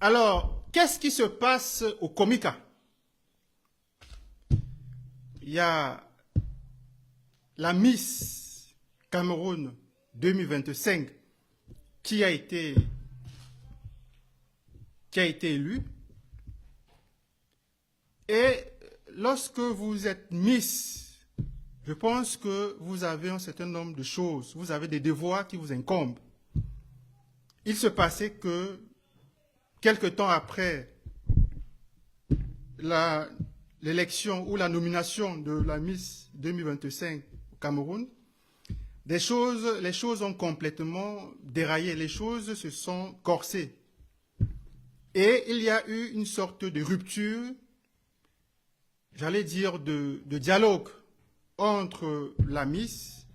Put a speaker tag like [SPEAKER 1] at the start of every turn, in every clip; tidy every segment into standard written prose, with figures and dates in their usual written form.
[SPEAKER 1] Alors, qu'est-ce qui se passe au Comica? Il y a la Miss Cameroun 2025 qui a été élue. Et lorsque vous êtes Miss, je pense que vous avez un certain nombre de choses, vous avez des devoirs qui vous incombent. Il se passait que, quelque temps après l'élection ou la nomination de la Miss 2025 au Cameroun, les choses ont complètement déraillé, les choses se sont corsées. Et il y a eu une sorte de rupture, j'allais dire de dialogue entre la Miss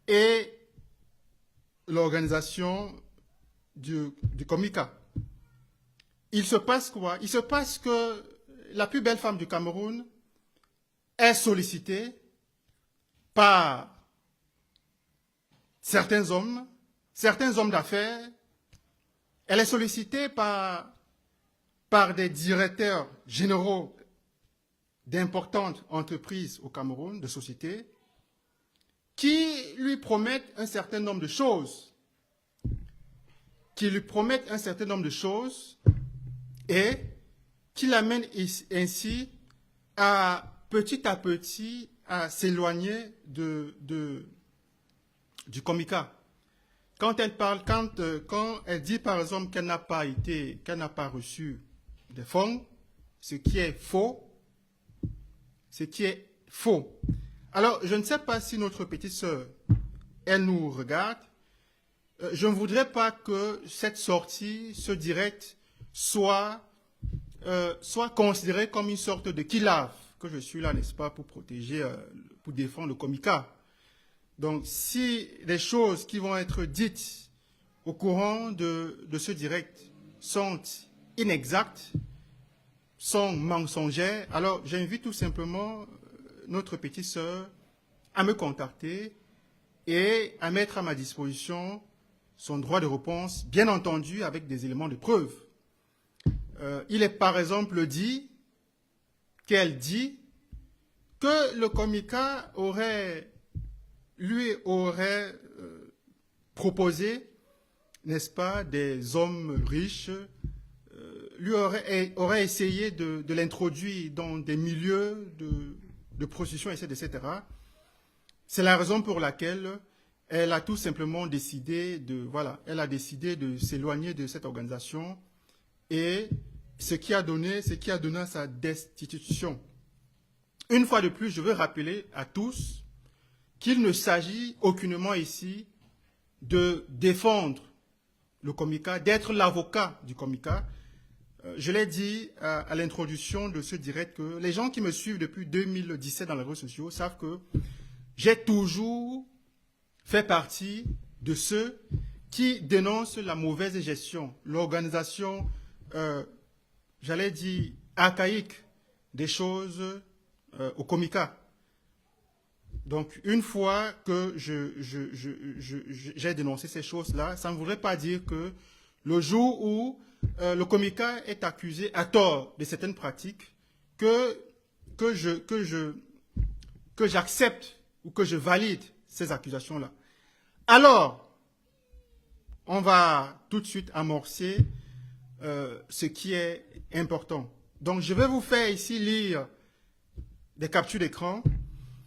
[SPEAKER 1] et l'organisation du Comica. Il se passe quoi? Il se passe que la plus belle femme du Cameroun est sollicitée par certains hommes d'affaires. Elle est sollicitée par des directeurs généraux d'importantes entreprises au Cameroun, de sociétés, qui lui promettent un certain nombre de choses. Et qui l'amènent ainsi petit à petit à s'éloigner du Comica. Quand elle dit par exemple qu'elle n'a pas reçu des fonds, ce qui est faux. Alors, je ne sais pas si notre petite sœur, elle nous regarde. Je ne voudrais pas que cette sortie, ce direct, soit considéré comme une sorte de kill-off, que je suis là, n'est-ce pas, pour protéger, pour défendre le Comica. Donc, si les choses qui vont être dites au courant de ce direct sont inexactes, sont mensongères, alors j'invite tout simplement notre petite sœur à me contacter et à mettre à ma disposition son droit de réponse, bien entendu avec des éléments de preuve. Il est par exemple qu'elle dit que le Comica lui aurait proposé, n'est-ce pas, des hommes riches, lui aurait essayé de l'introduire dans des milieux de prostitution, etc. C'est la raison pour laquelle elle a tout simplement décidé de s'éloigner de cette organisation, et ce qui a donné à sa destitution. Une fois de plus, je veux rappeler à tous qu'il ne s'agit aucunement ici de défendre le Comica, d'être l'avocat du Comica. Je l'ai dit à l'introduction de ce direct que les gens qui me suivent depuis 2017 dans les réseaux sociaux savent que j'ai toujours fait partie de ceux qui dénoncent la mauvaise gestion, l'organisation, j'allais dire, archaïque des choses au Comica. Donc, une fois que j'ai dénoncé ces choses-là, ça ne voudrait pas dire que le jour où le Comica est accusé à tort de certaines pratiques, que j'accepte ou que je valide ces accusations-là. Alors, on va tout de suite amorcer ce qui est important. Donc, je vais vous faire ici lire des captures d'écran.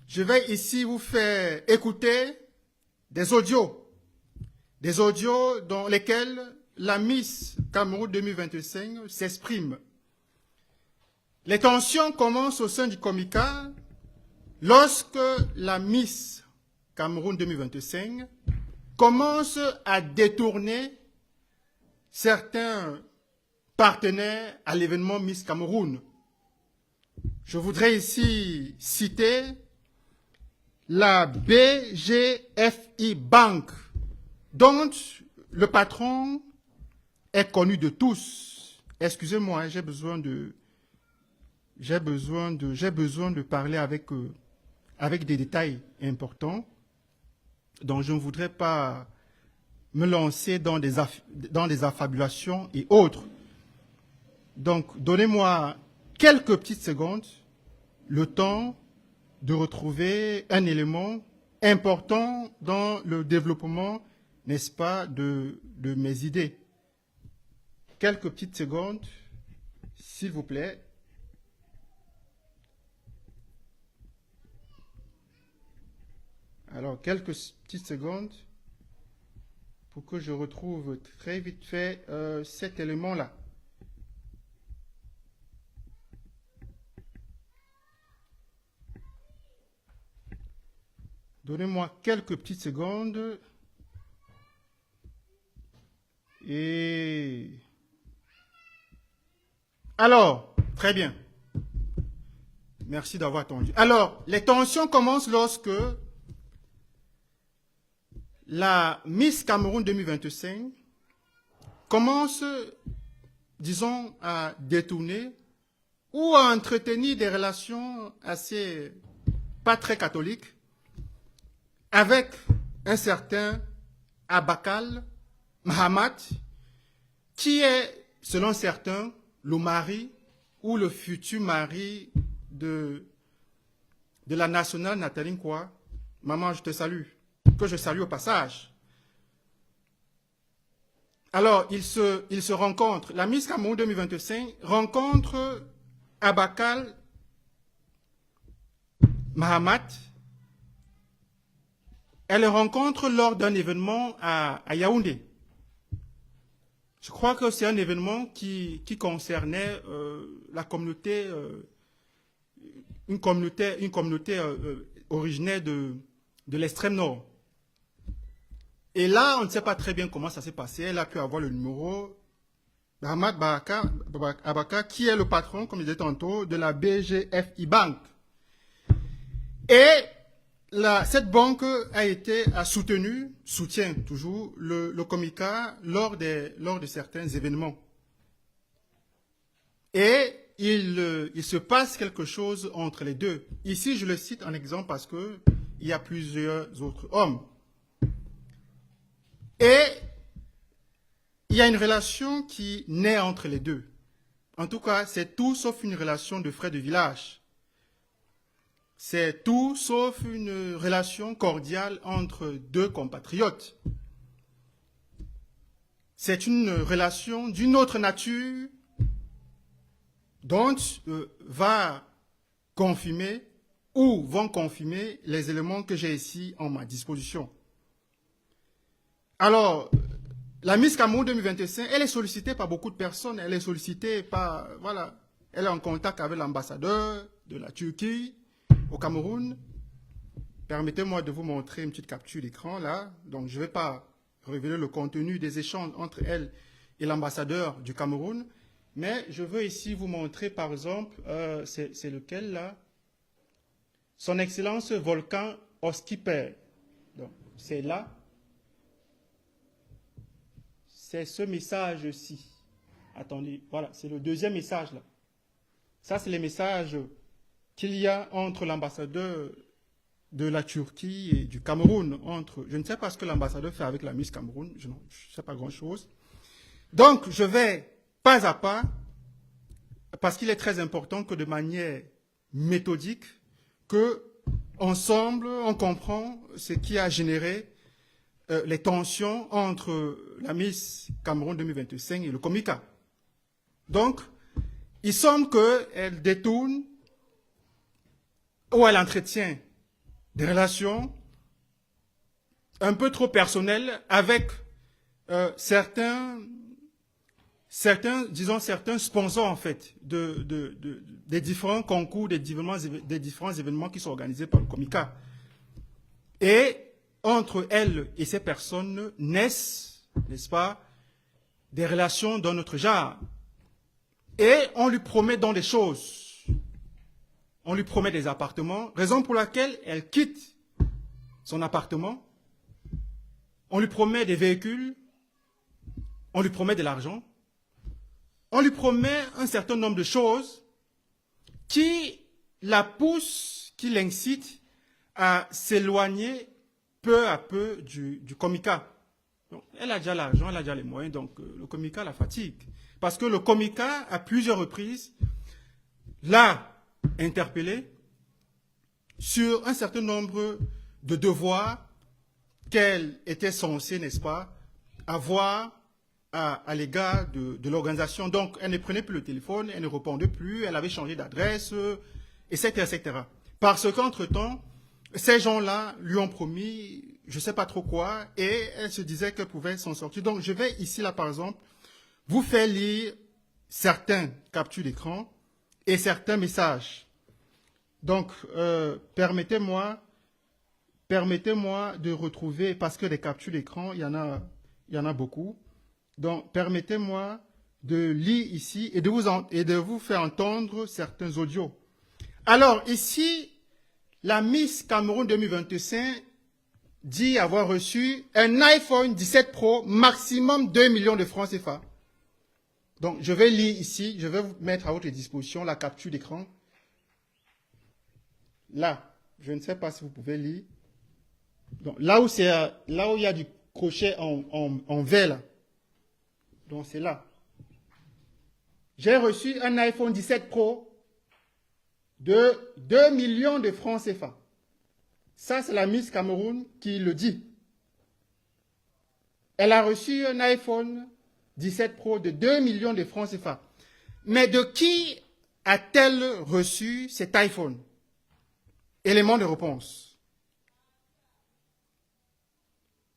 [SPEAKER 1] Je vais ici vous faire écouter des audios dans lesquels la Miss Cameroun 2025 s'exprime. Les tensions commencent au sein du Comica lorsque la Miss Cameroun 2025 commence à détourner certains partenaires à l'événement Miss Cameroun. Je voudrais ici citer la BGFI Bank, dont le patron est connu de tous. Excusez-moi, j'ai besoin de parler avec des détails importants. Donc je ne voudrais pas me lancer dans des affabulations et autres. Donc, donnez-moi quelques petites secondes, le temps de retrouver un élément important dans le développement, n'est-ce pas, de mes idées. Quelques petites secondes, s'il vous plaît. Alors, quelques petites secondes pour que je retrouve très vite fait cet élément-là. Donnez-moi quelques petites secondes. Et... Alors, très bien. Merci d'avoir attendu. Alors, les tensions commencent lorsque la Miss Cameroun 2025 commence, disons, à détourner ou à entretenir des relations assez pas très catholiques avec un certain Abakal Mahamat, qui est, selon certains, le mari ou le futur mari de la nationale Nathalie Nkwa. Maman, je te salue, que je salue au passage. Alors, ils se rencontrent. La Miss Cameroun 2025 rencontre Abakal Mahamat. Elle le rencontre lors d'un événement à Yaoundé. Je crois que c'est un événement qui concernait la communauté, une communauté originaire de l'extrême nord. Et là, on ne sait pas très bien comment ça s'est passé. Elle a pu avoir le numéro d'Ahmad Abaka, qui est le patron, comme je disais tantôt, de la BGFI Bank. Et cette banque soutient toujours le Komika lors de certains événements. Et il se passe quelque chose entre les deux. Ici, je le cite en exemple parce qu'il y a plusieurs autres hommes. Et il y a une relation qui naît entre les deux. En tout cas, c'est tout sauf une relation de frères de village. C'est tout sauf une relation cordiale entre deux compatriotes. C'est une relation d'une autre nature dont vont confirmer les éléments que j'ai ici en ma disposition. Alors, la Miss Cameroun 2025, elle est sollicitée par beaucoup de personnes. Elle est sollicitée par, voilà, elle est en contact avec l'ambassadeur de la Turquie au Cameroun. Permettez-moi de vous montrer une petite capture d'écran là. Donc, je ne vais pas révéler le contenu des échanges entre elle et l'ambassadeur du Cameroun. Mais je veux ici vous montrer, par exemple, c'est lequel là? Son Excellence Volcan Oskiper. Donc, c'est là. C'est ce message-ci. Attendez, voilà, c'est le deuxième message là. Ça, c'est les messages qu'il y a entre l'ambassadeur de la Turquie et du Cameroun. Je ne sais pas ce que l'ambassadeur fait avec la Miss Cameroun, je ne sais pas grand-chose. Donc, je vais pas à pas, parce qu'il est très important que de manière méthodique, que ensemble, on comprend ce qui a généré les tensions entre la Miss Cameroun 2025 et le Komika. Donc, il semble qu'elle détourne ou elle entretient des relations un peu trop personnelles avec certains sponsors en fait des différents concours, des différents événements qui sont organisés par le Komika. Et entre elle et ces personnes naissent, n'est-ce pas, des relations d'un autre genre. Et on lui promet dans des choses. On lui promet des appartements, raison pour laquelle elle quitte son appartement. On lui promet des véhicules. On lui promet de l'argent. On lui promet un certain nombre de choses qui la poussent, qui l'incitent à s'éloigner peu à peu du Komika. Donc, elle a déjà l'argent, elle a déjà les moyens, donc le Komika la fatigue. parce que le Comica, à plusieurs reprises, l'a interpellé sur un certain nombre de devoirs qu'elle était censée, n'est-ce pas, avoir à l'égard de l'organisation. Donc, elle ne prenait plus le téléphone, elle ne répondait plus, elle avait changé d'adresse, etc., etc. Parce qu'entre-temps, ces gens-là lui ont promis, je ne sais pas trop quoi, et elle se disait qu'elle pouvait s'en sortir. Donc, je vais ici, là, par exemple, vous faire lire certains captures d'écran et certains messages. Donc, permettez-moi de retrouver, parce que les captures d'écran, il y en a beaucoup. Donc, permettez-moi de lire ici et de vous faire entendre certains audios. Alors, ici, la Miss Cameroun 2025 dit avoir reçu un iPhone 17 Pro, maximum 2 millions de francs CFA. Donc, je vais lire ici, je vais vous mettre à votre disposition la capture d'écran. Là, je ne sais pas si vous pouvez lire. Donc, là où il y a du crochet en V, là. Donc, c'est là. J'ai reçu un iPhone 17 Pro de 2 millions de francs CFA. Ça, c'est la Miss Cameroun qui le dit. Elle a reçu un iPhone 17 Pro de 2 millions de francs CFA. Mais de qui a-t-elle reçu cet iPhone? Élément de réponse.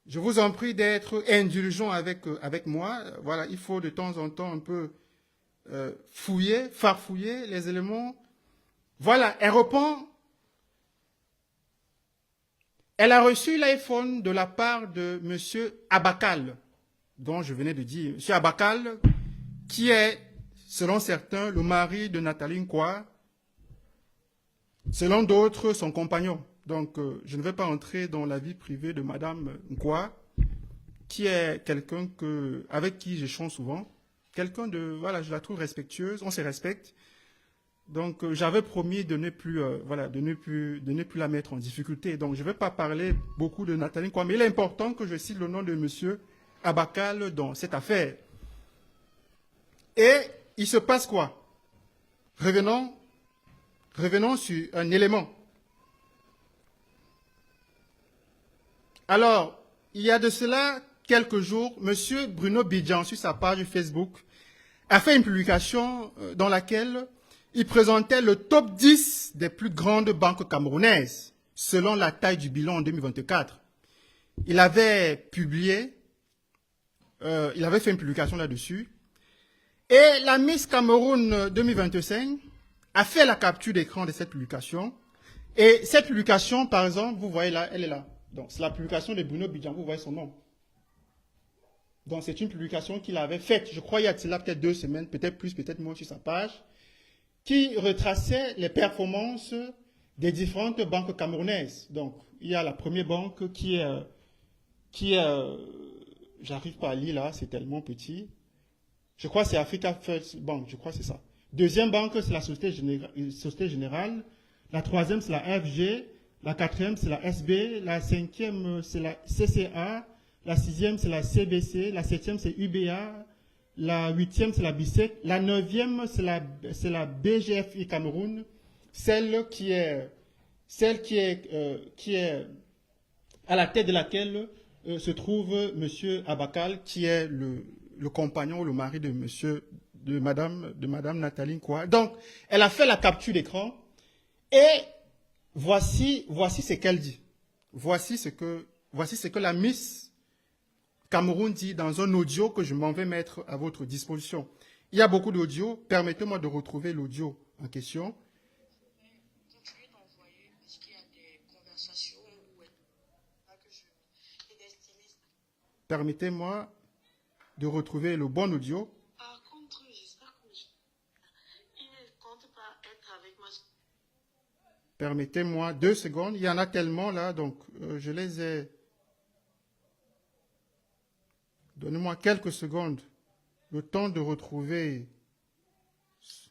[SPEAKER 1] Je vous en prie d'être indulgent avec moi. Voilà, il faut de temps en temps un peu fouiller, farfouiller les éléments. Voilà, elle répond. Elle a reçu l'iPhone de la part de M. Abakal, dont je venais de dire. M. Abakal, qui est, selon certains, le mari de Nathalie Nkwa, selon d'autres, son compagnon. Donc, je ne vais pas entrer dans la vie privée de Madame Nkwa, qui est quelqu'un avec qui j'échange souvent. Quelqu'un voilà, je la trouve respectueuse, on se respecte. Donc, j'avais promis de ne plus la mettre en difficulté. Donc, je ne vais pas parler beaucoup de Nathalie Nkwa, mais il est important que je cite le nom de M. Abakal dans cette affaire. Et il se passe quoi? Revenons sur un élément. Alors, il y a de cela quelques jours, M. Bruno Bidjan, sur sa page Facebook, a fait une publication dans laquelle il présentait le top 10 des plus grandes banques camerounaises, selon la taille du bilan en 2024. Il avait fait une publication là-dessus. Et la Miss Cameroun 2025 a fait la capture d'écran de cette publication. Et cette publication, par exemple, vous voyez là, elle est là. Donc, c'est la publication de Bruno Bidjan, vous voyez son nom. Donc, c'est une publication qu'il avait faite, je crois, il y a peut-être 2 semaines, peut-être plus, peut-être moins sur sa page, qui retraçait les performances des différentes banques camerounaises. Donc, il y a la première banque qui est j'arrive pas à lire là, c'est tellement petit. Je crois que c'est Africa First Bank, je crois que c'est ça. Deuxième banque, c'est la Société Générale. La troisième, c'est la FG. La quatrième, c'est la SB. La cinquième, c'est la CCA. La sixième, c'est la CBC. La septième, c'est UBA. La huitième, c'est la BICEC. La neuvième, c'est la BGFI Cameroun. Celle qui est à la tête de laquelle se trouve M. Abakal, qui est le compagnon, le mari de Madame Nathalie Nkwa. Donc, elle a fait la capture d'écran et voici ce qu'elle dit. Voici ce que la Miss Cameroun dit dans un audio que je m'en vais mettre à votre disposition. Il y a beaucoup d'audio. Permettez-moi de retrouver l'audio en question. Permettez-moi de retrouver le bon audio. Par contre, j'espère qu'il ne compte pas être avec moi. Permettez-moi 2 secondes. Il y en a tellement là, donc je les ai. Donnez-moi quelques secondes. Le temps de retrouver.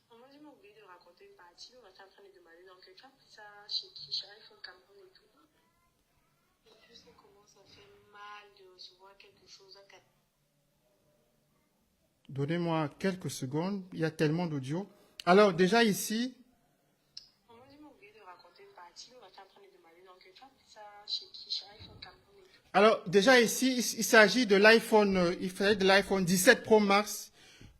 [SPEAKER 1] Moi, j'ai oublié de raconter une partie. On était en train de demander donc quelqu'un pris ça chez qui, chez iPhone Cameroun et tout. Et puis, ça commence à faire mal de recevoir quelque chose à 4. Donnez-moi quelques secondes. Il y a tellement d'audio. Alors, déjà ici... Alors, déjà ici, il s'agit de l'iPhone, il s'agit de l'iPhone 17 Pro Max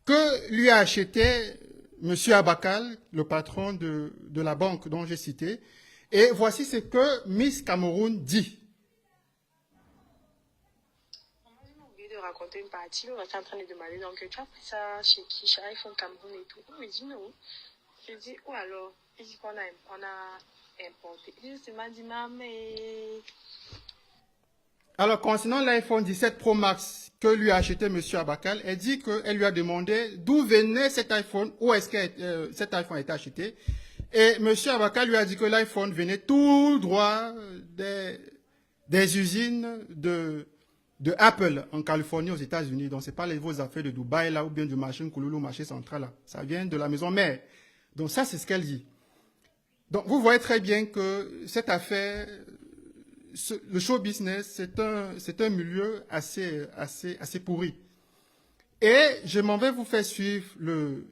[SPEAKER 1] que lui a acheté Monsieur Abakal, le patron de la banque dont j'ai cité. Et voici ce que Miss Cameroun dit.
[SPEAKER 2] De raconter une partie, on était en train de demander donc tu as pris ça chez qui, chez iPhone Cameroun et tout. Il me dit non. Je dis ou alors, il dit qu'on a importé. Il m'a dit mais...
[SPEAKER 1] Alors concernant l'iPhone 17 Pro Max que lui a acheté Monsieur Abakal, elle dit qu'elle lui a demandé d'où venait cet iPhone, où est-ce que cet iPhone a été acheté. Et Monsieur Abakal lui a dit que l'iPhone venait tout droit des usines de Apple en Californie, aux États-Unis. Donc, ce n'est pas vos affaires de Dubaï, là, ou bien du marché Nkouloulou, marché central, là. Ça vient de la maison mère. Donc, ça, c'est ce qu'elle dit. Donc, vous voyez très bien que cette affaire, le show business, c'est un milieu assez pourri. Et je m'en vais vous faire suivre le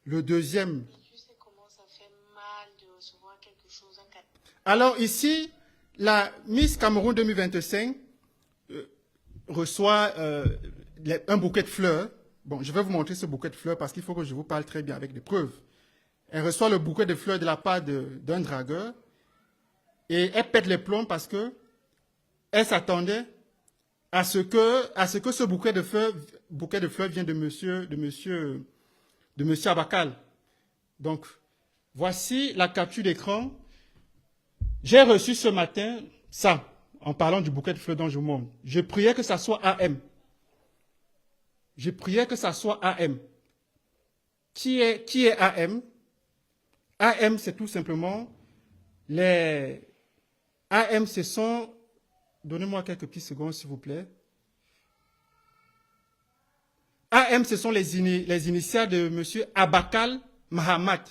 [SPEAKER 1] deuxième.
[SPEAKER 2] Je sais comment ça fait mal de recevoir quelque chose en...
[SPEAKER 1] Alors, ici, la Miss Cameroun 2025 reçoit un bouquet de fleurs. Bon, je vais vous montrer ce bouquet de fleurs parce qu'il faut que je vous parle très bien avec des preuves. Elle reçoit le bouquet de fleurs de la part d'un dragueur et elle pète les plombs parce que elle s'attendait à ce que ce bouquet de fleurs vienne de monsieur Abakal. Donc, voici la capture d'écran. J'ai reçu ce matin ça. En parlant du bouquet de fleurs dont je vous montre. Je priais que ça soit AM. Je priais que ça soit AM. Qui est AM? AM, c'est tout simplement les... AM, ce sont... Donnez-moi quelques petites secondes, s'il vous plaît. AM, ce sont les initiales de M. Abakal Mahamat.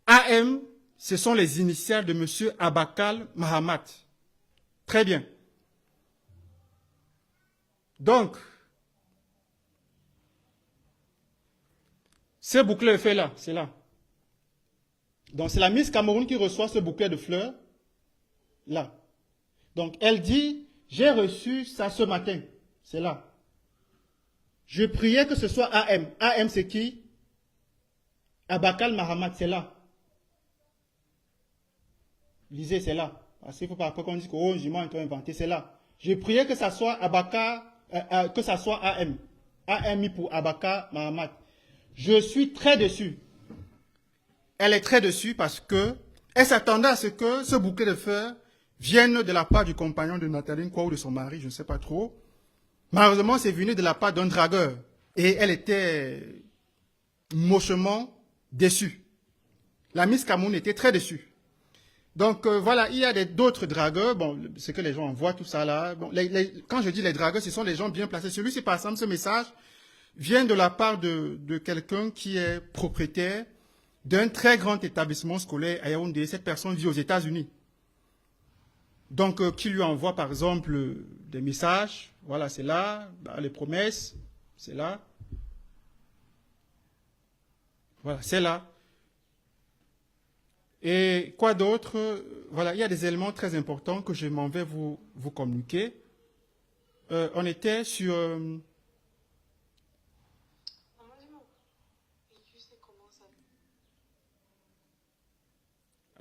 [SPEAKER 1] AM, ce sont les initiales de M. Abakal Mahamat. Très bien. Donc, ce bouquet de fleurs là, c'est là. Donc, c'est la Miss Cameroun qui reçoit ce bouquet de fleurs là. Donc, elle dit, j'ai reçu ça ce matin. C'est là. Je priais que ce soit AM. AM, c'est qui? Abakal Mahamat, c'est là. Lisez, c'est là. Parce qu'il ne faut pas qu'on dise que oh, je m'en inventé, c'est là. Je priais que ça soit Abaka, que ça soit AM. AMI pour Abaka Mahamat. Je suis très déçu. Elle est très déçue parce que elle s'attendait à ce que ce bouquet de fleurs vienne de la part du compagnon de Nathalie Nkwa ou de son mari, je ne sais pas trop. Malheureusement, c'est venu de la part d'un dragueur. Et elle était mochement déçue. La Miss Cameroun était très déçue. Donc voilà, il y a d'autres dragueurs, bon, ce que les gens envoient, tout ça là. Bon, quand je dis les dragueurs, ce sont les gens bien placés. Celui-ci, par exemple, ce message vient de la part de quelqu'un qui est propriétaire d'un très grand établissement scolaire à Yaoundé. Cette personne vit aux États-Unis. Donc, qui lui envoie, par exemple, des messages. Voilà, c'est là. Bah, les promesses, c'est là. Voilà, c'est là. Et quoi d'autre? Voilà, il y a des éléments très importants que je m'en vais vous communiquer. On était sur...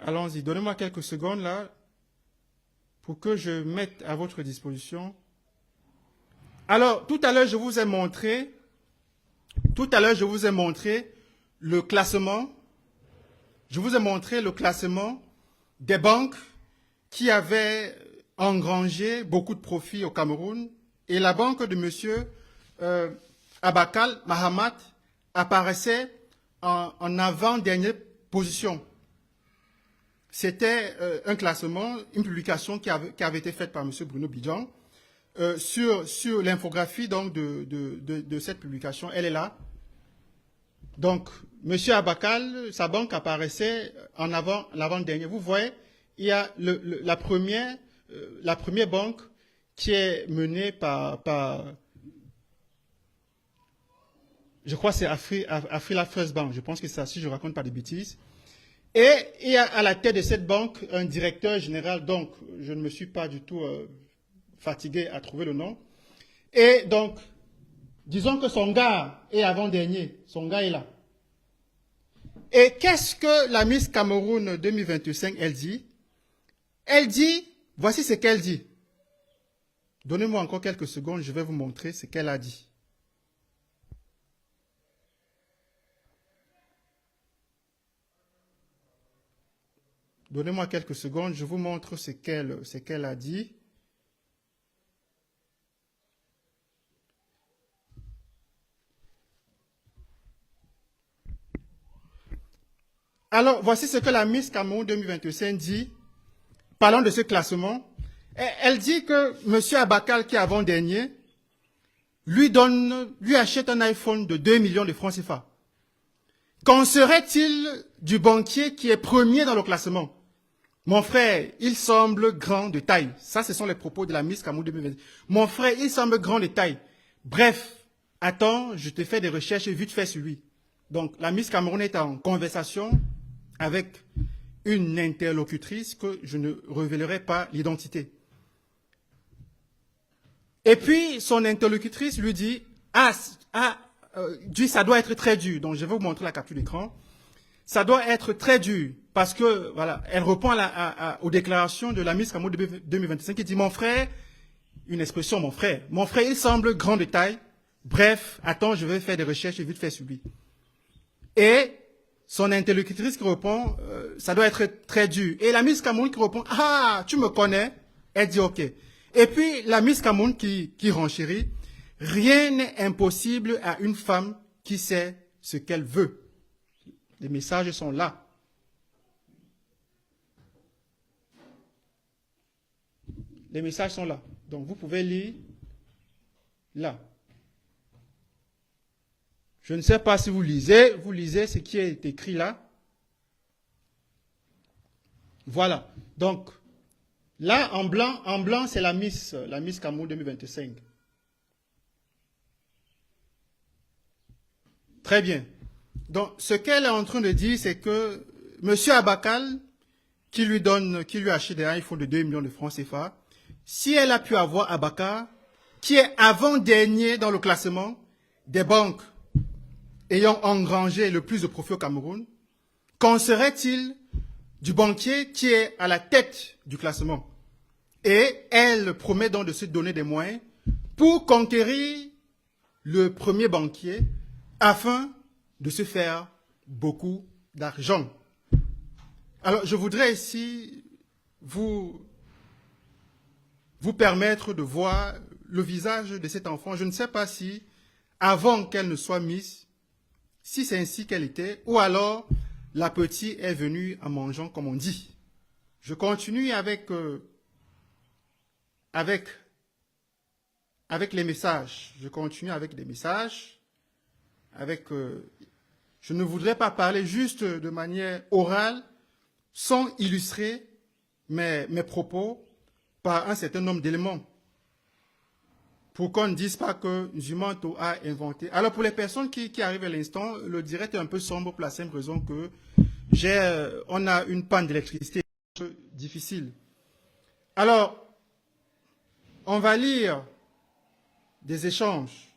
[SPEAKER 1] Allons-y, donnez-moi quelques secondes là pour que je mette à votre disposition. Alors, tout à l'heure, je vous ai montré le classement. Je vous ai montré le classement des banques qui avaient engrangé beaucoup de profits au Cameroun. Et la banque de M. Abakal Mahamat apparaissait en avant-dernière position. C'était un classement, une publication qui avait été faite par M. Bruno Bidjan sur l'infographie donc de cette publication. Elle est là. Donc, M. Abakal, sa banque apparaissait en avant, l'avant-dernier. Vous voyez, il y a la première banque qui est menée par Je crois que c'est Afrila First Bank, je pense que c'est ça, si je ne raconte pas de bêtises. Et il y a à la tête de cette banque un directeur général, donc je ne me suis pas du tout fatigué à trouver le nom. Et donc, disons que son gars est avant-dernier, son gars est là. Et qu'est-ce que la Miss Cameroun 2025, elle dit? Elle dit, voici ce qu'elle dit. Donnez-moi encore quelques secondes, je vais vous montrer ce qu'elle a dit. Donnez-moi quelques secondes, je vous montre ce qu'elle a dit. Alors, voici ce que la Miss Cameroun 2025 dit. Parlons de ce classement. Elle dit que M. Abakal, qui est avant-dernier, lui achète un iPhone de 2 millions de francs CFA. Qu'en serait-il du banquier qui est premier dans le classement? Mon frère, il semble grand de taille. Ça, ce sont les propos de la Miss Cameroun 2020. Mon frère, il semble grand de taille. Bref, attends, je te fais des recherches vite fait sur lui. Donc, la Miss Cameroun est en conversation avec une interlocutrice que je ne révélerai pas l'identité. Et puis, son interlocutrice lui dit, ça doit être très dur. Donc, je vais vous montrer la capture d'écran. Ça doit être très dur parce que, voilà, elle répond aux déclarations de la Miss Cameroun 2025 qui dit, mon frère, une expression, mon frère, il semble grand de taille. Bref, attends, je vais faire des recherches vite fait sur lui. Et son interlocutrice qui répond, ça doit être très dur. Et la Miss Cameroun qui répond, ah, tu me connais? Elle dit, ok. Et puis, la Miss Cameroun qui renchérit, rien n'est impossible à une femme qui sait ce qu'elle veut. Les messages sont là. Les messages sont là. Donc, vous pouvez lire là. Je ne sais pas si vous lisez ce qui est écrit là. Voilà. Donc, là, en blanc, c'est la Miss Cameroun 2025. Très bien. Donc, ce qu'elle est en train de dire, c'est que M. Abakal, qui lui achète des iPhones de 2 millions de francs CFA, si elle a pu avoir Abakar, qui est avant-dernier dans le classement des banques ayant engrangé le plus de profit au Cameroun, qu'en serait-il du banquier qui est à la tête du classement? Et elle promet donc de se donner des moyens pour conquérir le premier banquier afin de se faire beaucoup d'argent. Alors, je voudrais ici vous permettre de voir le visage de cet enfant. Je ne sais pas si, avant qu'elle ne soit mise, si c'est ainsi qu'elle était, ou alors la petite est venue en mangeant, comme on dit. Je continue avec les messages. Je continue avec des messages. Je ne voudrais pas parler juste de manière orale, sans illustrer mes propos par un certain nombre d'éléments. Pour qu'on ne dise pas que Zumanto a inventé. Alors pour les personnes qui arrivent à l'instant, le direct est un peu sombre pour la simple raison que on a une panne d'électricité difficile. Alors, on va lire des échanges.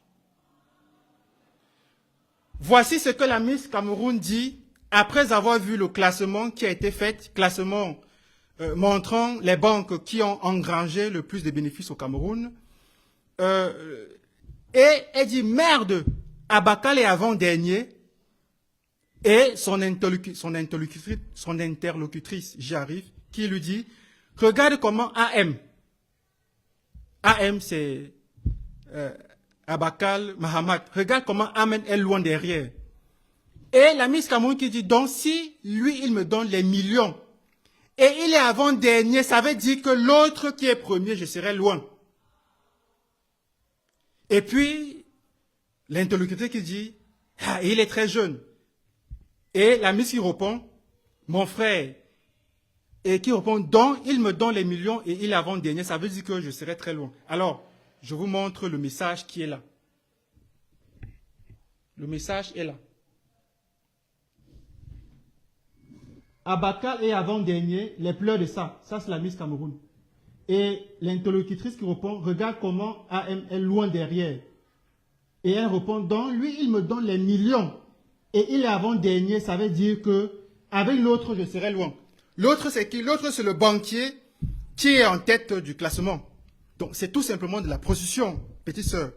[SPEAKER 1] Voici ce que la Miss Cameroun dit après avoir vu le classement qui a été fait, classement montrant les banques qui ont engrangé le plus de bénéfices au Cameroun. Et elle dit, merde, Abakal est avant-dernier. Et son interlocutrice, j'y arrive, qui lui dit, regarde comment AM, c'est Abakal Mahamat, regarde comment Amen est loin derrière. Et la Miss Cameroun qui dit, donc si lui, il me donne les millions, et il est avant-dernier, ça veut dire que l'autre qui est premier, je serai loin. Et puis, l'interlocuteur qui dit, ah, il est très jeune. Et la Miss qui répond, mon frère, et qui répond, donc il me donne les millions et il est avant-dernier, ça veut dire que je serai très loin. Alors, je vous montre le message qui est là. Le message est là. Abakal est avant-dernier, les pleurs de ça. Ça, c'est la Miss Cameroun. Et l'interlocutrice qui répond, regarde comment AM est loin derrière. Et elle répond, donc, lui, il me donne les millions. Et il est avant-dernier, ça veut dire que avec l'autre, je serai loin. L'autre, c'est qui? L'autre, c'est le banquier qui est en tête du classement. Donc, c'est tout simplement de la prostitution, petite sœur.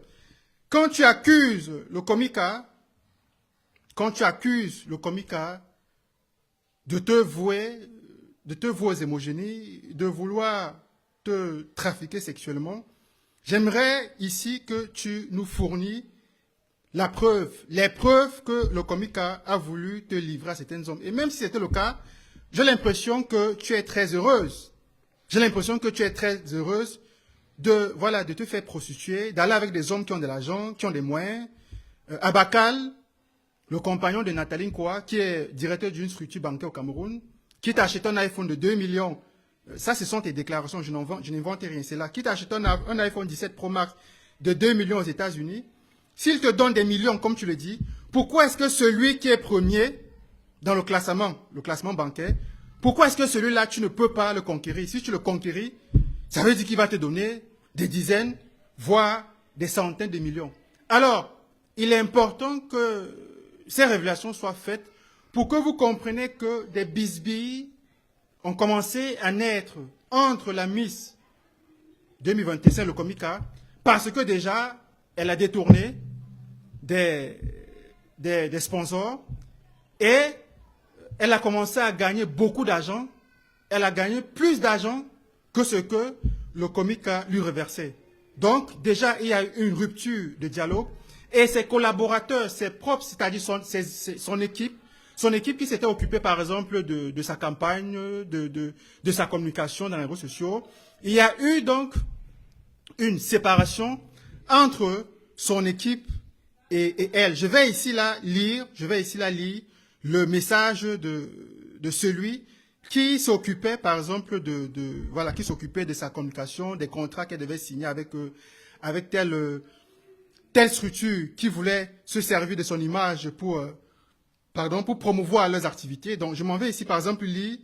[SPEAKER 1] Quand tu accuses le Komika, de te vouer aux hémogénies, de vouloir te trafiquer sexuellement, j'aimerais ici que tu nous fournis les preuves que le Komika a voulu te livrer à certains hommes. Et même si c'était le cas, j'ai l'impression que tu es très heureuse. J'ai l'impression que tu es très heureuse de te faire prostituer, d'aller avec des hommes qui ont de l'argent, qui ont des moyens. Abakal, le compagnon de Nathalie Nkoa, qui est directeur d'une structure bancaire au Cameroun, qui t'a acheté un iPhone de 2 millions. Ça, ce sont tes déclarations, je n'invente rien, c'est là. Qui t'a acheté un iPhone 17 Pro Max de 2 millions aux États-Unis. S'il te donne des millions, comme tu le dis, pourquoi est-ce que celui qui est premier dans le classement bancaire, pourquoi est-ce que celui-là, tu ne peux pas le conquérir? Si tu le conquéris, ça veut dire qu'il va te donner des dizaines, voire des centaines de millions. Alors, il est important que ces révélations soient faites pour que vous compreniez que des bisbilles ont commencé à naître entre la Miss 2025, le Komika, parce que déjà, elle a détourné des sponsors et elle a commencé à gagner beaucoup d'argent. Elle a gagné plus d'argent que ce que le Komika lui reversait. Donc, déjà, il y a eu une rupture de dialogue et ses collaborateurs, ses propres, c'est-à-dire son équipe qui s'était occupée, par exemple, de sa campagne, de sa communication dans les réseaux sociaux, il y a eu donc une séparation entre son équipe et elle. Je vais ici là lire le message de celui qui s'occupait, par exemple, qui s'occupait de sa communication, des contrats qu'elle devait signer avec telle structure qui voulait se servir de son image pour promouvoir leurs activités. Donc, je m'en vais ici, par exemple, lire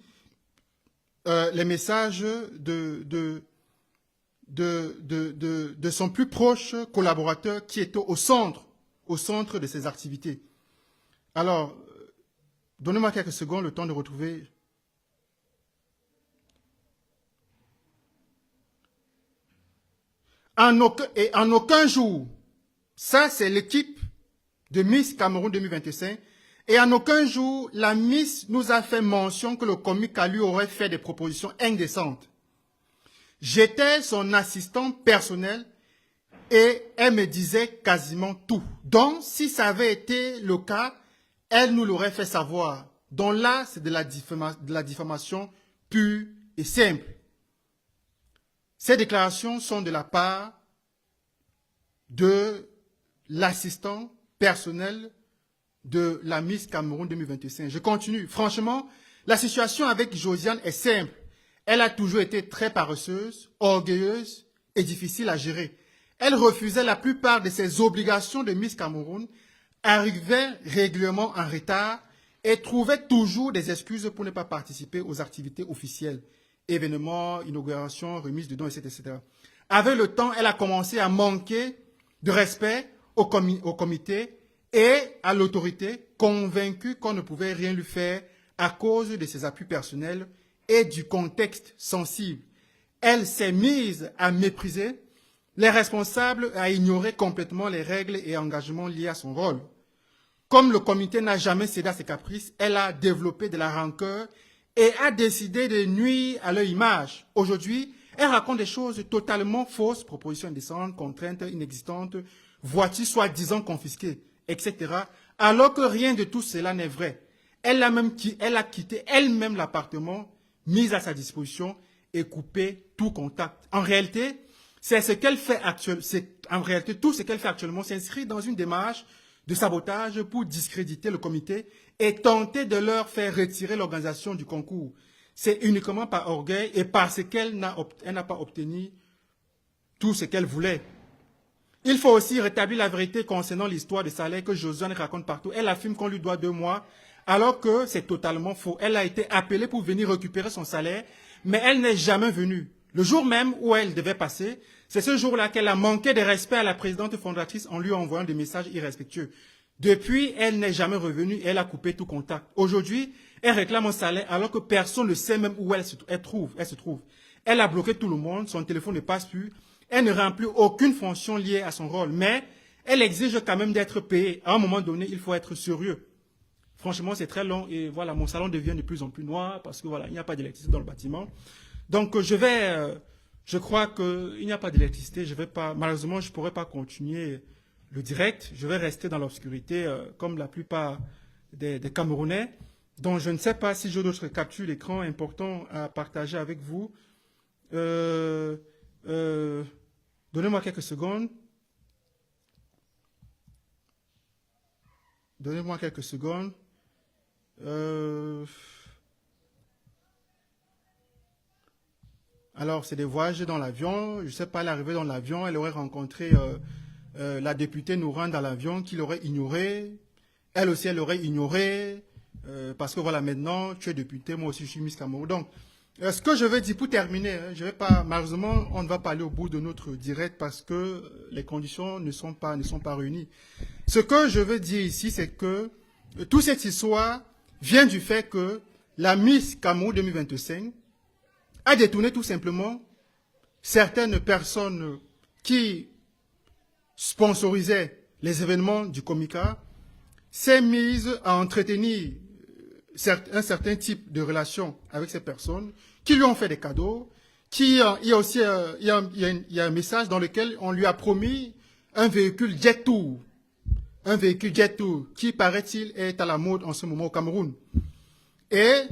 [SPEAKER 1] les messages de son plus proche collaborateur qui était au centre de ses activités. Alors, donnez-moi quelques secondes, le temps de retrouver. En aucun jour, ça c'est l'équipe de Miss Cameroun 2025, et en aucun jour, la Miss nous a fait mention que le Komika lui aurait fait des propositions indécentes. J'étais son assistant personnel et elle me disait quasiment tout. Donc, si ça avait été le cas, elle nous l'aurait fait savoir. Donc là, c'est de la diffamation pure et simple. Ces déclarations sont de la part de l'assistant personnel de la Miss Cameroun 2025. Je continue. Franchement, la situation avec Josiane est simple. Elle a toujours été très paresseuse, orgueilleuse et difficile à gérer. Elle refusait la plupart de ses obligations de Miss Cameroun, arrivait régulièrement en retard et trouvait toujours des excuses pour ne pas participer aux activités officielles, événements, inaugurations, remises de dons, etc. Avec le temps, elle a commencé à manquer de respect au comité et à l'autorité, convaincue qu'on ne pouvait rien lui faire à cause de ses appuis personnels et du contexte sensible. Elle s'est mise à mépriser les responsables, à ignorer complètement les règles et engagements liés à son rôle. Comme le comité n'a jamais cédé à ses caprices, elle a développé de la rancœur et a décidé de nuire à leur image. Aujourd'hui, elle raconte des choses totalement fausses, propositions indécentes, contraintes inexistantes, voitures soi-disant confisquées, etc. Alors que rien de tout cela n'est vrai. Elle a quitté elle-même l'appartement, mis à sa disposition et coupé tout contact. En réalité, tout ce qu'elle fait actuellement s'inscrit dans une démarche de sabotage pour discréditer le comité et tenter de leur faire retirer l'organisation du concours. C'est uniquement par orgueil et parce qu'elle n'a pas obtenu tout ce qu'elle voulait. Il faut aussi rétablir la vérité concernant l'histoire de Saleh que Josiane raconte partout. Elle affirme qu'on lui doit 2 mois, alors que c'est totalement faux. Elle a été appelée pour venir récupérer son salaire, mais elle n'est jamais venue. Le jour même où elle devait passer, c'est ce jour-là qu'elle a manqué de respect à la présidente fondatrice en lui envoyant des messages irrespectueux. Depuis, elle n'est jamais revenue et elle a coupé tout contact. Aujourd'hui, elle réclame un salaire alors que personne ne sait même où elle se trouve. Elle a bloqué tout le monde, son téléphone ne passe plus. Elle ne remplit aucune fonction liée à son rôle, mais elle exige quand même d'être payée. À un moment donné, il faut être sérieux. Franchement, c'est très long et voilà, mon salon devient de plus en plus noir parce que voilà, il n'y a pas d'électricité dans le bâtiment. Donc, je crois qu'il n'y a pas d'électricité. Malheureusement, je ne pourrai pas continuer le direct. Je vais rester dans l'obscurité comme la plupart des Camerounais. Donc, je ne sais pas si j'ai d'autres captures d'écran importants à partager avec vous. Donnez-moi quelques secondes. Donnez-moi quelques secondes. Alors, c'est des voyages dans l'avion. Je ne sais pas, elle est arrivée dans l'avion. Elle aurait rencontré la députée Nourane dans l'avion qui l'aurait ignorée. Elle aussi, elle l'aurait ignorée. Parce que voilà, maintenant, tu es députée. Moi aussi, je suis Miss Cameroun. Donc, ce que je veux dire pour terminer, je vais pas, malheureusement, on ne va pas aller au bout de notre direct parce que les conditions ne sont pas réunies. Ce que je veux dire ici, c'est que toute cette histoire vient du fait que la Miss Cameroun 2025 a détourné tout simplement certaines personnes qui sponsorisaient les événements du Comica, s'est mise à entretenir un certain type de relation avec ces personnes qui lui ont fait des cadeaux, il y a un message dans lequel on lui a promis un véhicule Jet Tour. Un véhicule Jet Tour qui, paraît-il, est à la mode en ce moment au Cameroun. Et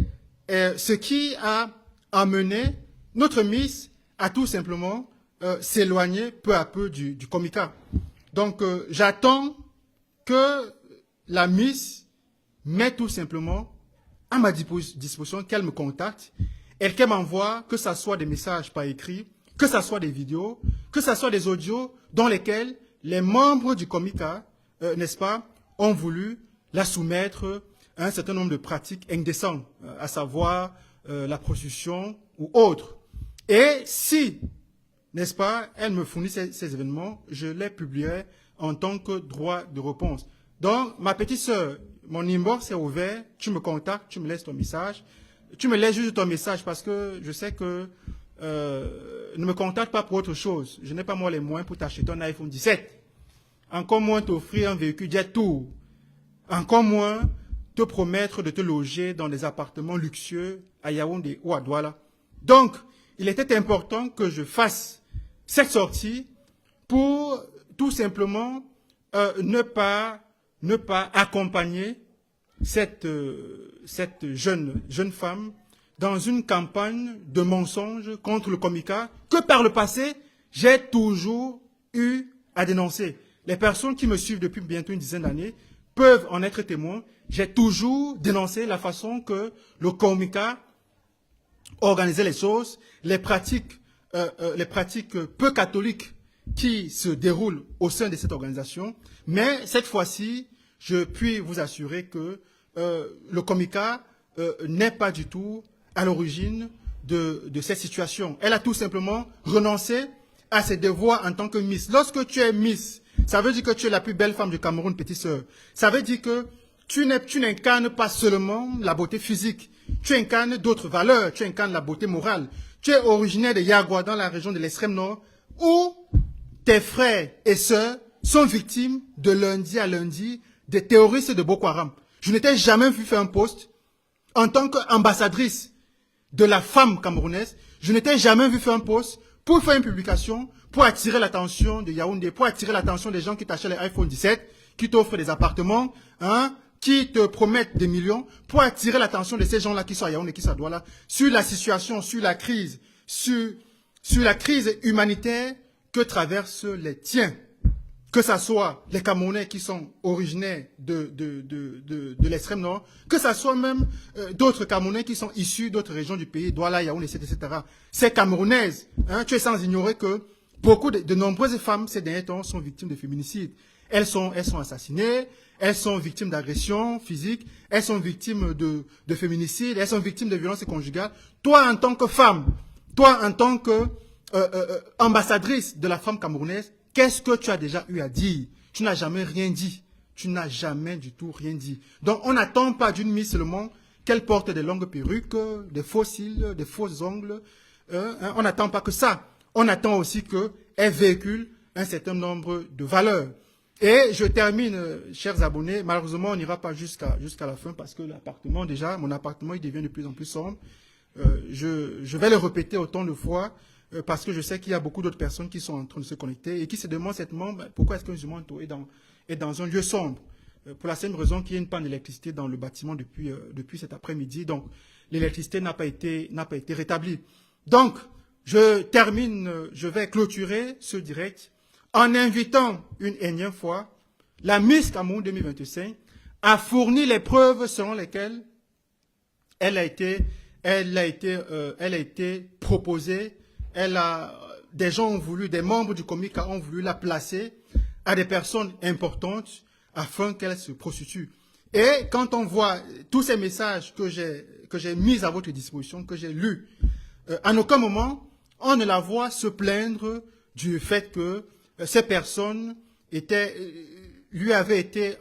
[SPEAKER 1] ce qui a amené notre Miss à tout simplement s'éloigner peu à peu du Comica. Donc, j'attends que la Miss mette tout simplement à ma disposition qu'elle me contacte et qu'elle m'envoie, que ce soit des messages par écrit, que ce soit des vidéos, que ce soit des audios dans lesquels les membres du Comica, n'est-ce pas, ont voulu la soumettre à un certain nombre de pratiques indécentes, à savoir la prostitution ou autre. Et si, n'est-ce pas, elle me fournit ces événements, je les publierai en tant que droit de réponse. Donc, ma petite sœur, mon inbox est ouvert, tu me contactes, tu me laisses ton message. Tu me laisses juste ton message parce que je sais que ne me contacte pas pour autre chose. Je n'ai pas moi les moyens pour t'acheter un iPhone 17. Encore moins t'offrir un véhicule Jet Tour. Encore moins te promettre de te loger dans des appartements luxueux à Yaoundé ou à Douala. Donc, il était important que je fasse cette sortie pour tout simplement ne pas accompagner cette jeune femme dans une campagne de mensonges contre le Comica que par le passé, j'ai toujours eu à dénoncer. Les personnes qui me suivent depuis bientôt une dizaine d'années peuvent en être témoins. J'ai toujours dénoncé la façon que le Comica organisait les choses, les pratiques peu catholiques qui se déroulent au sein de cette organisation. Mais cette fois-ci, je puis vous assurer que le Comica n'est pas du tout à l'origine de cette situation. Elle a tout simplement renoncé à ses devoirs en tant que Miss. Lorsque tu es Miss, ça veut dire que tu es la plus belle femme du Cameroun, petite sœur. Ça veut dire que tu n'incarnes pas seulement la beauté physique, tu incarnes d'autres valeurs, tu incarnes la beauté morale. Tu es originaire de Yagua, dans la région de l'extrême nord, où tes frères et sœurs sont victimes de lundi à lundi des terroristes de Boko Haram. Je n'étais jamais vu faire un post en tant qu'ambassadrice de la femme camerounaise. Je n'étais jamais vu faire un post pour faire une publication, pour attirer l'attention de Yaoundé, pour attirer l'attention des gens qui t'achètent les iPhone 17, qui t'offrent des appartements, hein, qui te promettent des millions, pour attirer l'attention de ces gens-là qui sont à Yaoundé, qui sont à Douala, sur la situation, sur la crise humanitaire que traversent les tiens. Que ce soit les Camerounais qui sont originaires de l'extrême nord, que ce soit même d'autres Camerounais qui sont issus d'autres régions du pays, Douala, Yaoundé, etc. Ces Camerounaises, hein, tu es sans ignorer que de nombreuses femmes ces derniers temps sont victimes de féminicide. Elles sont assassinées, elles sont victimes d'agressions physiques, elles sont victimes de féminicide, elles sont victimes de violences conjugales. Toi, en tant que femme, toi, en tant que ambassadrice de la femme camerounaise, qu'est-ce que tu as déjà eu à dire? Tu n'as jamais rien dit. Tu n'as jamais du tout rien dit. Donc, on n'attend pas d'une Miss seulement qu'elle porte des longues perruques, des faux cils, des faux ongles. On n'attend pas que ça. On attend aussi qu'elle véhicule un certain nombre de valeurs. Et je termine, chers abonnés. Malheureusement, on n'ira pas jusqu'à la fin parce que l'appartement, déjà, mon appartement, il devient de plus en plus sombre. Je vais le répéter autant de fois parce que je sais qu'il y a beaucoup d'autres personnes qui sont en train de se connecter et qui se demandent certainement pourquoi est-ce qu'un Zumonto est dans un lieu sombre. Pour la simple raison qu'il y a une panne d'électricité dans le bâtiment depuis cet après-midi. Donc, l'électricité n'a pas été rétablie. Donc, je termine, je vais clôturer ce direct en invitant une énième fois la Miss Cameroun 2025 à fournir les preuves selon lesquelles elle a été proposée. Des gens ont voulu, des membres du Comica ont voulu la placer à des personnes importantes afin qu'elle se prostitue. Et quand on voit tous ces messages que j'ai mis à votre disposition, que j'ai lus, en aucun moment, on ne la voit se plaindre du fait que ces personnes lui avaient été